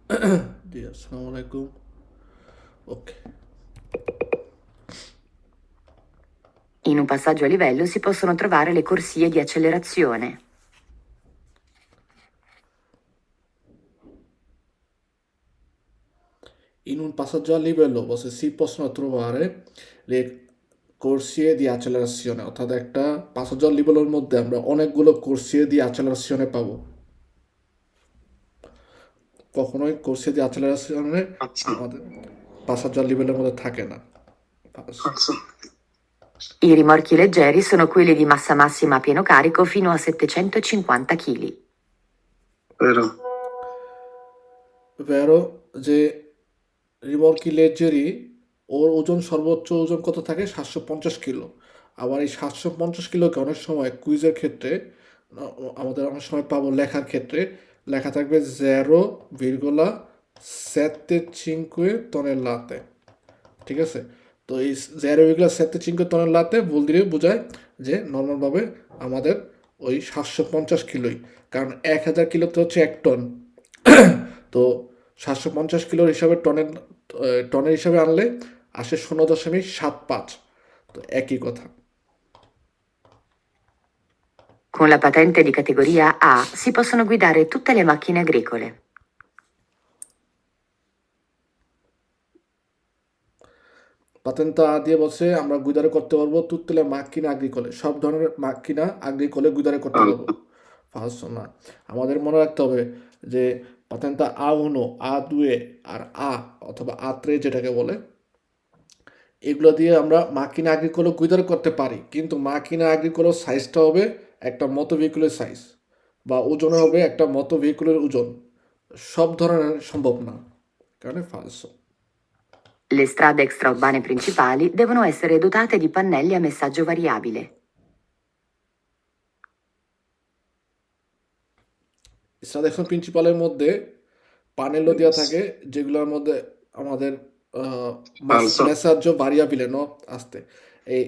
জি, আসসালামু আলাইকুম। ওকে। In un passaggio a livello si possono trovare le corsie di accelerazione. In un passaggio a livello si possono trovare le corsie di accelerazione, অর্থাৎ একটা passaggio a livelloর মধ্যে আমরা অনেকগুলো corsie di accelerazione পাবো। কখনোই corsie di accelerazione আচ্ছা আমাদের passaggio a livelloর মধ্যে থাকে না। আচ্ছা I rimorchi leggeri sono quelli di massa massima a pieno carico fino a 750 kg. vero ভেরো যে রিমর্কি লেজেরি ওর ওজন সর্বোচ্চ ওজন কত থাকে 750 কিলো। আবার এই 750 কিলোকে অনেক সময় কুইজের ক্ষেত্রে আমাদের অনেক সময় পাবো লেখার ক্ষেত্রে লেখা থাকবে 0,75 ঠিক আছে। তো এই 0,75 ভুল দিলে বোঝায় যে নর্মালভাবে আমাদের ওই 750 কিলোই, কারণ 1000 কিলোতে হচ্ছে 1 টন। তো 750 কিলোর হিসাবে টনের হিসাবে আনলে আসে 0,75। তো একই কথা। Con la patente di categoria A si possono guidare tutte le macchine agricole. পাতেন্তা দিয়ে বলছে আমরা গুইদারে করতে পারবো তুত্তুলে মাক্কিনা আগ্রিকোলে, সব ধরনের মাক্কিনা আগ্রিকোলে গুইদারে করতে পারবো। ফার্স্ট না, আমাদের মনে রাখতে হবে যে পাতেন্তা আ উনো, আ দুয়ে আর আ অথবা আ ত্রে যেটাকে বলে, এগুলো দিয়ে আমরা মাকিনা আগ্রিকোলো গুইদার করতে পারি, কিন্তু মাকিনা আগ্রিকোলোর সাইজটা হবে একটা মতো ভেহিকুলের সাইজ, বা ওজনে হবে একটা মতো ভেহিকুলের ওজন। সব ধরনের সম্ভব না, কারণে ফালসো। Le strade extraurbane principali devono essere dotate di pannelli a messaggio variabile. স্ট্রাদেকশন প্রিন্সিপালের মধ্যে পানেলও দেওয়া থাকে, যেগুলোর মধ্যে আমাদের falso মেসাজ্জো ভারিয়াবিলে ন আসতে এই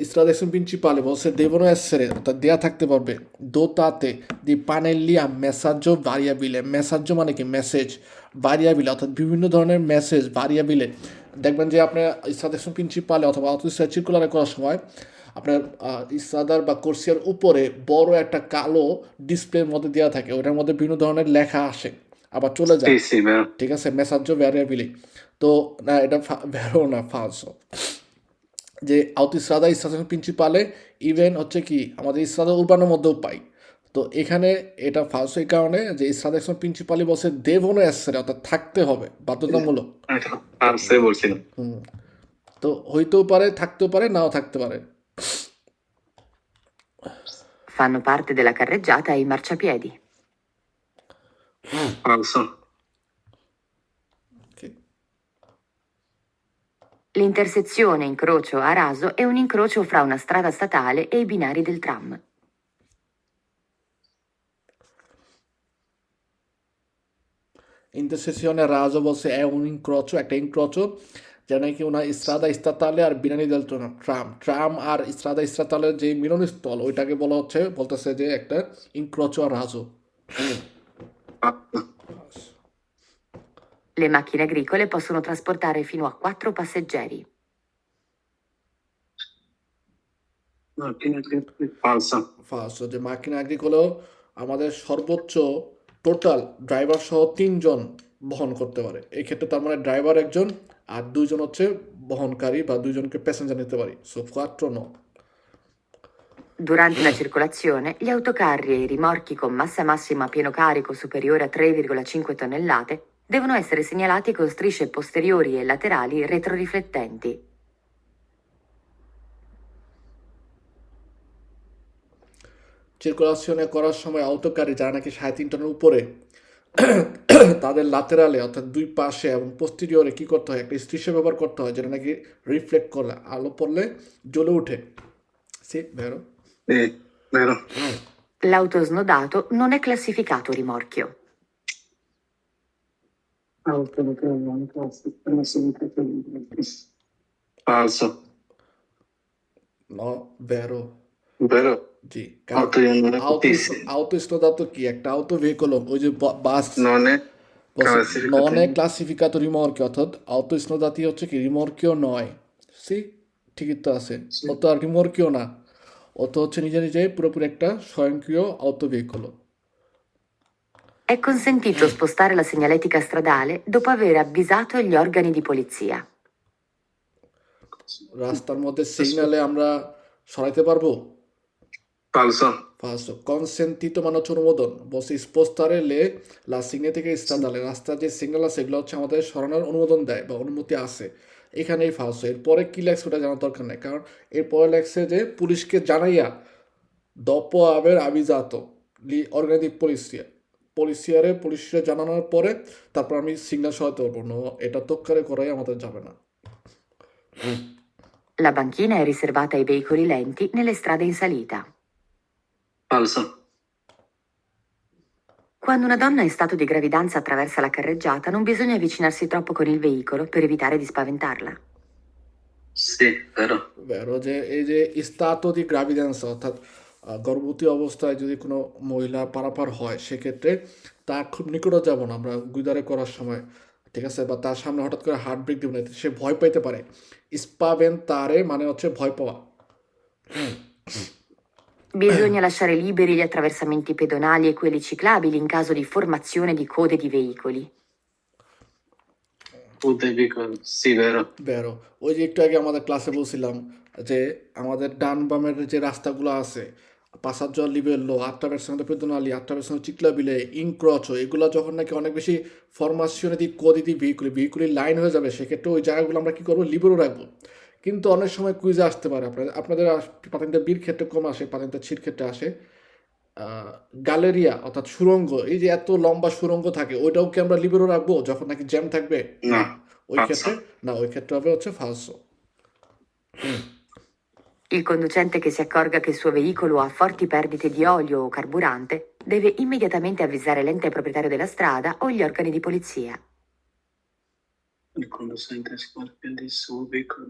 স্ট্রাদেকশন প্রিন্সিপালে বলছে দেবনো এসেরে, অর্থাৎ দেওয়া থাকতে পারবে দোতাতে দি পানেলিয়া মেসাজ্জো ভারিয়াবিলে। মেসাজ্জো মানে কি মেসেজ, ভারিয়াবিলে অর্থাৎ বিভিন্ন ধরনের মেসেজ ভারিয়াবিলে। দেখবেন যে আপনার স্ট্রাদেকশন প্রিন্সিপালে অথবা অটো সার্কুলারে করার সময় আপনার ইসাদার বা কোর্সিয়ার উপরে বড় একটা কালো ডিসপ্লের মধ্যে দেওয়া থাকে, ওটার মধ্যে বিভিন্ন ধরনের লেখা আসে আবার চলে sì যায়। sì vero ঠিক আছে, মেসাজ্জো ভ্যারিয়াবিলি। তো না, এটা ভ্যারো না, ফালসো। যে আউতিস্রাদা স্টেশন প্রিন্সিপালে ইভেন হচ্ছে কি আমাদের ইসরাদা উর্বানের মধ্যেও পাই। তো এখানে এটা ফালসো এই কারণে যে ইসরাদা একজন প্রিন্সিপালি বসে দেবনো এসছে, অর্থাৎ থাকতে হবে, বাধ্যতামূলক। এটা falso বলছিলাম তো হইতেও পারে, থাকতেও পারে, নাও থাকতে পারে। Fanno parte della carreggiata i marciapiedi. falso Okay. L'intersezione incrocio a raso è un incrocio fra una strada statale e i binari del tram. Intersezione raso বলছে è un incrocio, একটা incrocio, যেটা নাকি ওনার ইস্ত্রাদা ইস্তাতালে আর বিনানি দেল ট্রাম ট্রাম আর ইস্ত্রাদা ইস্তাতালের যে মিলনস্থল ওইটাকে বলা হচ্ছে, বলতেছে যে একটা ইনক্রোচো আর রাজো। Le macchine agricole possono trasportare fino a 4 passeggeri. falso first যে মার্কিন আগ্রিকোলেও আমাদের সর্বোচ্চ টোটাল ড্রাইভার সহ 3 জন বহন করতে পারে। এই ক্ষেত্রে তার মানে ড্রাইভার একজন আর 2 জন হচ্ছে বহনকারী বা 2 জনকে প্যাসেঞ্জার নিতে পারি। So 4 no. Durante la circolazione, gli autocarri e i rimorchi con massa massima a pieno carico superiore a 3,5 tonnellate devono essere segnalati con strisce posteriori e laterali retroriflettenti. সার্কুলেশনে করার সময় অটোকারি যারা নাকি 3.5 টনের উপরে, তাদের লাতেরালে অর্থাৎ দুই পাশে এবং পোস্টেরিয়রে কি করতে হয়, একটা স্ট্রিশে ব্যবহার করতে হয়, যেটা নাকি রিফ্লেক্ট করলে আলো পড়লে জ্বলে ওঠে। সি ভেরো। sì vero L'auto snodato non è classificato rimorchio. falso নো ভেরো। vero জি, কারণ auto আউটো স্নোদাতো কি একটা আউটো ভেহিকল, ওই যে বাস non è non è Classificato. classificato rimorchio অর্থাৎ autosno জাতীয় হচ্ছে কি rimorchio নয় সি ঠিকই তো আছে Sì. ও তো আর rimorchio না ও তো হচ্ছে নিজে নিজে পুরোপুরি একটা স্বয়ংক্রিয় autoveicolo È consentito spostare la segnaletica stradale dopo aver avvisato gli organi di polizia. রাস্তার মধ্যে সিগন্যালে আমরা সরাইতে পারবো Falso. falso consentito মানে হচ্ছে অনুমোদন বলছে spostare la segnatica stradale রাস্তার যে সিগন্যাল আছে এগুলো হচ্ছে আমাদের সরানোর অনুমোদন দেয় বা অনুমতি আছে এখানেই falso এরপরে কি লেখছে ওটা জানার দরকার নেই কারণ এরপরে লেখছে যে পুলিশকে জানাইয়া dopo aver avvisato gli organi di polizia পুলিশে জানানোর পরে তারপর আমি সিগন্যাল সরাতে পারবো না এটা তক্কারে করাই আমাদের যাবে না La banchina è riservata ai veicoli lenti nelle strade in salita. Falso. Quando una donna in stato di gravidanza attraversa la carreggiata, non bisogna avvicinarsi troppo con il veicolo per evitare di spaventarla. Sì, vero. ভেরো যে এই যে স্টাটো দি গ্রাভিডেন্স অর্থাৎ গর্ভবতী অবস্থায় যদি কোনো মহিলা পারাপার হয় সেক্ষেত্রে তার খুব নিকটে যাব না আমরা গুইদারে করার সময় ঠিক আছে বা তার সামনে হঠাৎ করে হার্ট ব্রেক দেবে না এতে সে ভয় পাইতে পারে স্পাবেন তারে মানে হচ্ছে ভয় পাওয়া Bisogna lasciare liberi gli attraversamenti pedonali e quelli ciclabili in caso di formazione di code di veicoli. Sì, vero. বেরো ওই যে একটু আগে আমাদের ক্লাসে বলছিলাম যে আমাদের ডান বামের যে রাস্তাগুলো আছে passaggio a livello, attraversamento pedonali, attraversamento ciclabile, incrocio এগুলো যখন নাকি অনেক বেশি ফরমাশনে দি কোদি দি ভেহিকুলি লাইন হয়ে যাবে সেক্ষেত্রে ওই জায়গাগুলো আমরা কি করবো লিবেরো রাখবো কিন্তু অনেক সময় কুইজে আসতে পারে আপনাদের পাতেন্টা বির ক্ষেত্রে কম আসে পাতেন্টা ছির ক্ষেত্রে আসে গ্যালেরিয়া অর্থাৎ সুড়ঙ্গ এই যে এত লম্বা সুড়ঙ্গ থাকে ওইটাও কি আমরা লিবেরো রাখবো যখন নাকি জ্যাম থাকবে No, ওই ক্ষেত্রে falso. ওই ক্ষেত্রে হবে হচ্ছে ফালসো Il conducente che si accorga che il suo veicolo ha forti perdite di olio o carburante deve immediatamente avvisare l'ente proprietario della strada o gli organi di polizia. Il conducente scorpio di suo veicolo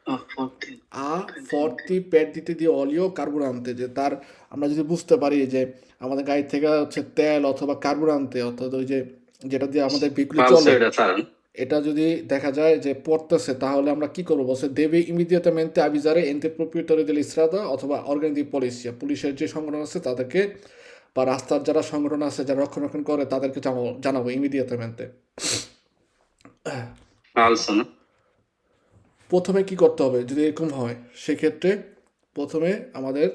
ha forti আ forty pad দিতে দিয়ে অলিও কার্বুরান্তে যে তার আমরা যদি বুঝতে পারি যে আমাদের গাড়ি থেকে হচ্ছে তেল অথবা কার্বুরান্তে অর্থাৎ ওই যে যেটা দিয়ে আমাদের বিক্রি falso চলে in realtà. এটা যদি দেখা যায় যে পড়তেছে তাহলে আমরা কি করবো বলছে দেবে ইমিডিয়েটামেন্টে আবিজারে এন্তে প্রোপ্রিয়েটারি দেল ইস্ট্রাদা অথবা অর্গানি দি পলিসিয়া পুলিশের যে সংগঠন আছে তাদেরকে বা রাস্তার যারা সংগঠন আছে যারা রক্ষণাবেক্ষণ করে তাদেরকে জানাবো ইমিডিয়েটামেন্টে Falso, no? প্রথমে কি করতে হবে যদি এরকম হয় সেক্ষেত্রে প্রথমে আমাদের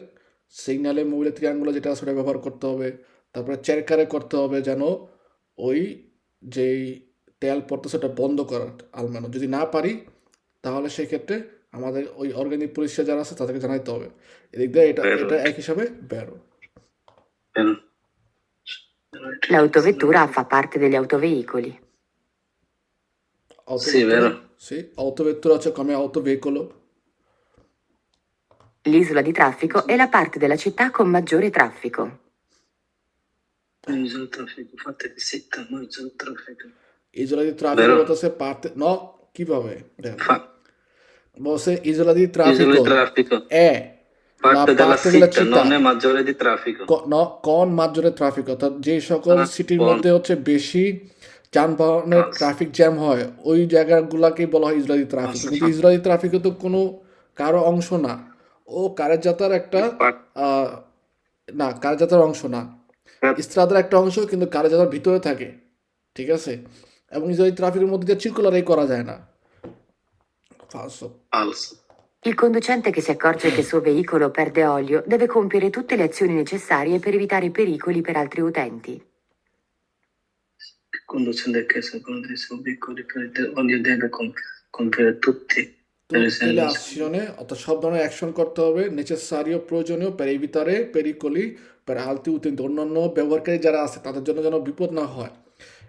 সিগন্যালে মোবাইলের ত্রিয়াঙ্গুলো যেটা আছে ওটা ব্যবহার করতে হবে তারপরে চেরকারে করতে হবে যেন ওই যেই তেল পড়তেছে ওটা বন্ধ করার আলমানো যদি না পারি তাহলে সেক্ষেত্রে আমাদের ওই অর্গানিক পরিষেবা যারা আছে তাদেরকে জানাইতে হবে এদিক দিয়ে এটা Vero. এটা এক হিসাবে বেরো Vero. L'autovettura fa parte degli autoveicoli. Sì, vero. Sì, autovettura cioè come autoveicolo. L'isola di traffico è la parte della città con maggiore traffico. Isola di traffico, fate di setta, no, isola di traffico. Isola di traffico Vero. বলতেছে parte no কিভাবে দেখো Fa- বলছে isola di Isola traffico di traffico, è parte la della parte della città, città non è maggiore di traffico. no con maggiore traffico অর্থাৎ যে সকল Ah, সিটির con. মধ্যে হচ্ছে বেশি যানবাহনের Falso. ট্রাফিক জ্যাম হয় ওই জায়গাগুলোকেই বলা হয় ইসরায়েলি ট্রাফিক Falso. কিন্তু ইসরায়েলি ট্রাফিকে তো কোনো কারো অংশ না ও কারের যাত্রার একটা Fa- না কারের যাত্রার অংশ না ইস্ত্রাদের একটা অংশ কিন্তু কারের যাত্রার ভিতরে থাকে ঠিক আছে এবং ইসরায়েলি ট্রাফিকের মধ্যে দিয়ে circolare করা যায় না falso Falso. Il conducente che si accorge che il suo veicolo perde olio deve compiere tutte le azioni necessarie per evitare pericoli per altri utenti. Il conducente che secondo i suoi piccoli olio deve compiere tutti tutte le azioni অর্থাৎ সব ধরনের action করতে হবে নেসেসারিও প্রয়োজনীয় per evitare pericoli per altri utenti অন্যান্য ব্যবহারকারী যারা আছে তাদের জন্য যেন বিপদ না হয়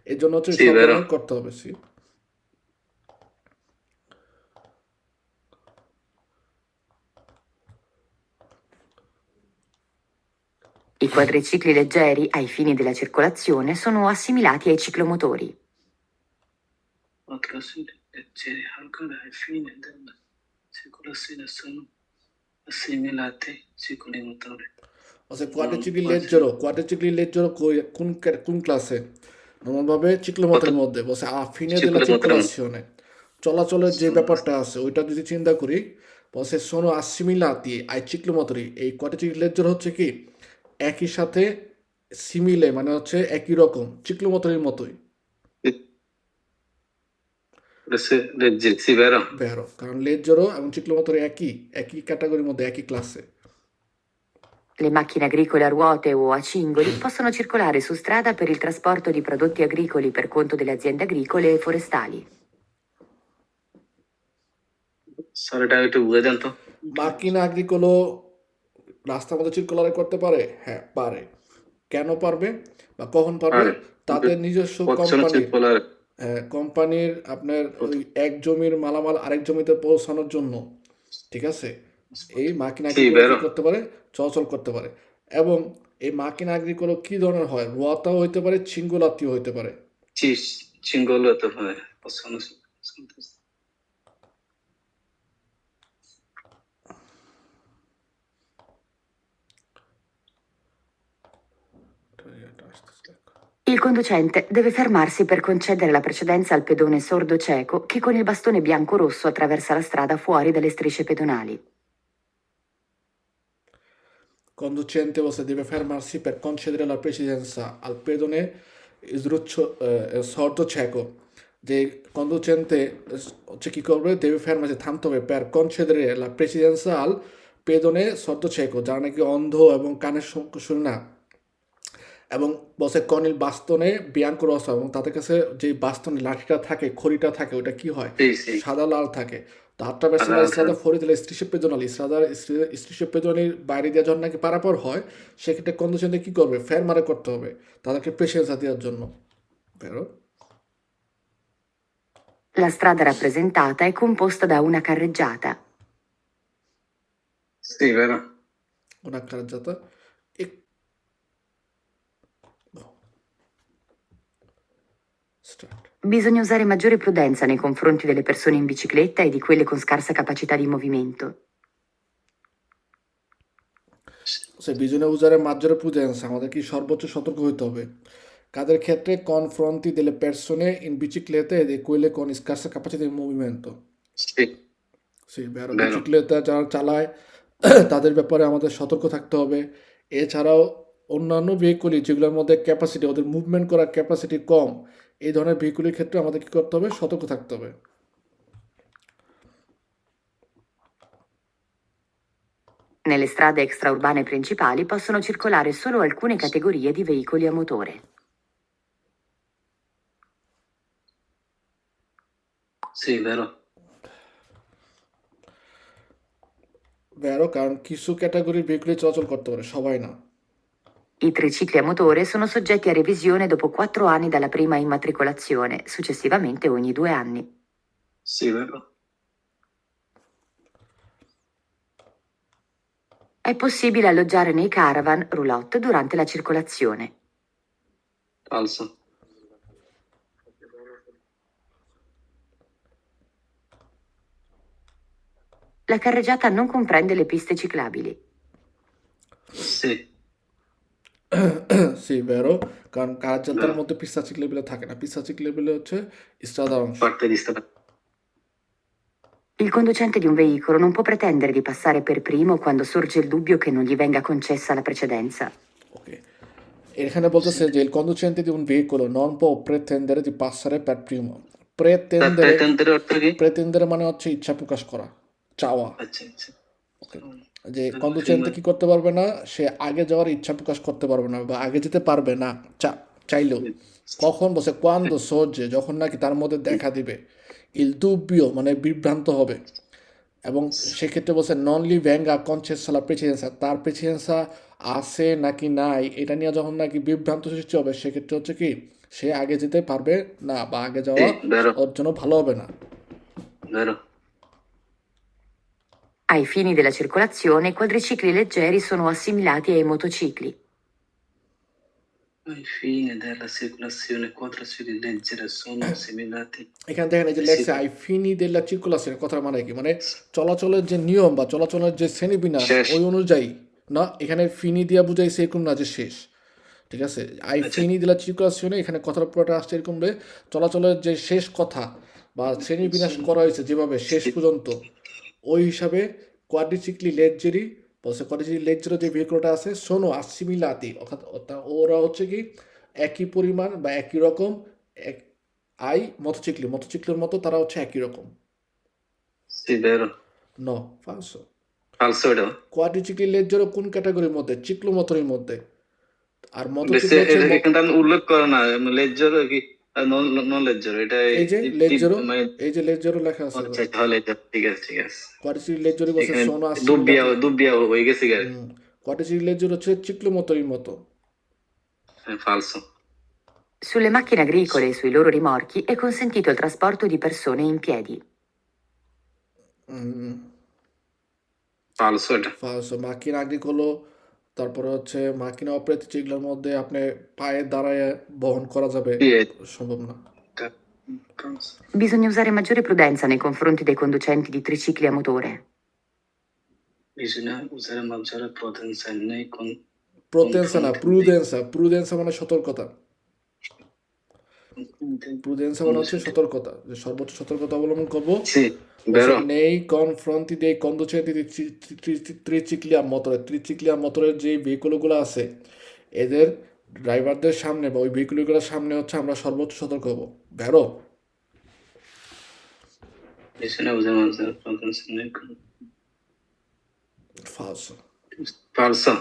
এর জন্য হচ্ছে Sì, সব vero. ধরনের করতে হবে C I quadricicli leggeri, ai fini della circolazione, sono assimilati ai ciclomotori. Leggeri ancora ai fini della circolazione sono assimilati ciclomotori. আচ্ছা কোয়াড্রিচিক্লি লেজ্জারো কোন ক্লাসে নর্মালভাবে চিক্লোমোটরের মধ্যে বলছে a fine della Ciclomotor. circolazione চলাচলের যে ব্যাপারটা আছে ওইটা যদি চিন্তা করি বলছে sono assimilati ai ciclomotori এই quadratic লেজর হচ্ছে কি একই সাথে সিমিলে মানে হচ্ছে একই রকম চিক্লোমোটরের মতোই Leggeri, sì, vero? বেরো কারণ লেজরও এবং চিক্লোমোটর একই একই ক্যাটাগরির মধ্যে একই ক্লাসে Le macchine agricole a ruote o a cingoli possono circolare su strada per il trasporto di prodotti agricoli per conto delle aziende agricole e forestali. Sorry, একটু বুঝে দেন তো। মাকিনা আগ্রিকোলো রাস্তার মধ্যে চিরকুলার করতে পারে হ্যাঁ পারে কেন পারবে বা কখন পারবে পারে। তাদের নিজস্ব Possono কোম্পানির circolare. কোম্পানির আপনার ওই এক জমির মালামাল আরেক জমিতে পৌঁছানোর জন্য ঠিক আছে এই মাকিনা Sì, আগ্রিকোলো কি vero? করতে পারে চলাচল করতে পারে এবং এই মাকিনা আগ্রিকোলো কি ধরনের হয় রোয়াতাও হইতে পারে চিঙ্গুলাতিও হইতে পারে Sì, cingolato, possono. Il conducente deve fermarsi per concedere la precedenza al pedone sordo-cieco che con il bastone bianco-rosso attraversa la strada fuori dalle strisce pedonali. Conducente você deve fermarsi per concedere la precedenza al pedone sordo cieco যে কন্ডুচেন্তে হচ্ছে কি করবে দেবে ফেরমাসে থামতে হবে per concedere la precedenza al pedone sordo cieco যারা নাকি অন্ধ এবং কানের শুনে না এবং বসে কনিল বাস্তনে বিয়াঙ্কো রসা এবং তাদের কাছে যে বাস্তনে লাঠিটা থাকে খড়িটা থাকে ওটা কি হয় Sì, sì. সাদা লাল থাকে তো attraverso la strada fuori dalle strisce pedonali strisce pedonali বাইরে দিয়ে যখন নাকি পারাপার হয় সেক্ষেত্রে কন্ডিশনে কি করবে ফেরমারে করতে হবে তাদেরকে প্রেসেন্সা দেওয়ার জন্য vero? La strada rappresentata è composta da una carreggiata. Sì, vero? Una carreggiata e no. Start. Bisogna usare maggiore prudenza nei confronti delle persone in bicicletta e di quelle con scarsa capacità di movimento. Say বিজনে উজারে মাঝরে prudenza আমাদের কি সর্বোচ্চ সতর্ক হইতে হবে কাদের ক্ষেত্রে confronti delle persone in bicicletta e di quelle con scarsa capacità di movimento Sì, sì vero vero. বিচিক্লেতা যারা চালায় তাদের ব্যাপারে আমাদের সতর্ক থাকতে হবে এছাড়াও অন্যান্য ভেহিকুলি যেগুলোর মধ্যে ক্যাপাসিটি ওদের মুভমেন্ট করার ক্যাপাসিটি কম এই ধরনের ভেহিকুলির ক্ষেত্রে আমাদের কি করতে হবে সতর্ক থাকতে হবে Nelle strade extraurbane principali possono circolare solo alcune categorie di veicoli a motore. Sì, vero. ভেরো কারণ কিছু ক্যাটাগরির ভেহিকুলি চলাচল করতে পারে সবাই না I tricicli a motore sono soggetti a revisione dopo 4 anni dalla prima immatricolazione, successivamente ogni 2 anni. Sì, vero. È possibile alloggiare nei caravan roulotte durante la circolazione. Falso. La carreggiata non comprende le piste ciclabili. Sì, সি ভেরো কারণ কার্যাতার মধ্যে পিস্তাচিক লেভেলে থাকে না পিস্তাচিক লেভেলে হচ্ছে স্ট্রাদা অংশ parte di strada. Il conducente di un veicolo non può pretendere di passare per primo quando sorge il dubbio che non gli venga concessa la precedenza. ওকে এখানে বলতেছে যে il conducente di un veicolo non può pretendere di passare per primo pretendere Pretendere অর্থ কি? pretendere মানে হচ্ছে ইচ্ছা প্রকাশ করা চাওয়া আচ্ছা, আচ্ছা। যে কন্ডুচেন্টে কি করতে পারবে না সে আগে যাওয়ার ইচ্ছা প্রকাশ করতে পারবে না বা আগে যেতে পারবে না চাইলেও কখন বসে কোয়ান্দো সহজে যখন নাকি তার মধ্যে দেখা দিবে ইল দুব্বিও মানে বিভ্রান্ত হবে এবং সেক্ষেত্রে বলছে ননলি ভ্যাঙ্গা কনসেসালা প্রেসিডেন্সা তার প্রেসিডেন্সা আছে নাকি নাই এটা নিয়ে যখন নাকি বিভ্রান্ত সৃষ্টি হবে সেক্ষেত্রে হচ্ছে কি সে আগে যেতে পারবে না বা আগে যাওয়া vero. ওর জন্য ভালো হবে না Vero. Ai fini della circolazione, i quadricicli leggeri sono assimilati ai motocicli. Ai fini della circolazione quadricicli leggeri sono assimilati. এখানে দেখেন এই যে লেখছে আই ফিনি দেল্লা চিরকুলাসের কথা মানে কি মানে চলাচলের যে নিয়ম বা চলাচলের যে শ্রেণীবিন্যাস শেষ। ওই অনুযায়ী না এখানে ফিনি দিয়া বুঝাইছে এরকম না যে শেষ ঠিক আছে, ai fini della circolazione এখানে কথাটা পুরোটা আসছে এরকম রে, চলাচলের যে শেষ কথা বা শ্রেণীবিন্যাস করা হয়েছে যেভাবে শেষ পর্যন্ত, ওই হিসাবে কোয়াড্রিসিক্লি লেজ্জেরি বলছে, কোয়াড্রিসিক্লি লেজ্জেরো যে ভেহিকলটা আছে সোনো আসিমিলাতি, অর্থাৎ ওরা হচ্ছে কি একই পরিমাণ বা একই রকম, আই মোটরসাইকেলের মতো তারা হচ্ছে একই রকম। Sì, vero. ন ফালসো। Falso vero? কোয়াড্রিসিক্লি লেজ্জেরো কোন ক্যাটাগরির মধ্যে? চিক্লোমোটরের মধ্যে। আর মোটরসাইকেল বেশি হচ্ছে এখানে তার উল্লেখ করে না লেজ্জার কি নন লেজ্জার এটা এই যে লেজ্জেরো, মানে এই যে লেজ্জেরো লেখা আছে, আচ্ছা তাহলে ঠিক আছে ঠিক আছে কোয়াড্রিসিক্লি লেজ্জেরো বলছে এখানে সোনো আসিমিলাতি। দুবিয়া হয়ে গেছে গায়ে কোয়াড্রিসিক্লি লেজ্জেরো হচ্ছে চিক্লোমোটরের মতো। ফালসো Sulle macchine agricole e sui loro rimorchi è consentito il trasporto di persone in piedi. ফালসো এটা ফালসো। মাকিনা আগ্রিকোলো, তারপরে হচ্ছে মাকিনা অপারেট, যেগুলোর মধ্যে আপনি পায়ে দাঁড়ায় বহন করা যাবে, Sì, সম্ভব না। Bisogna usare maggiore prudenza nei confronti dei conducenti di tricicli a motore. bisogna usare maggiore potenza nei প্রোতেন্সা না, confronti প্রুডেন্সা। প্রুডেন্সা মানে সতর্কতা। dei প্রুডেন্সা মানে হচ্ছে সতর্কতা, যে সর্বোচ্চ সতর্কতা অবলম্বন করবো। Sì, vero? নেই কনফ্রন্টি দে কন্ডুচেন্টি ত্রিচিক্লিয়া মোটরের, ত্রিচিক্লিয়া মোটরের যে ভেহিকুলগুলো আছে এদের ড্রাইভারদের সামনে বা ওই ভেহিকুলগুলোর সামনে হচ্ছে আমরা সর্বোচ্চ সতর্ক হবো। ভেরো Bisogna usare maggiore potenza nei ফালসো। falso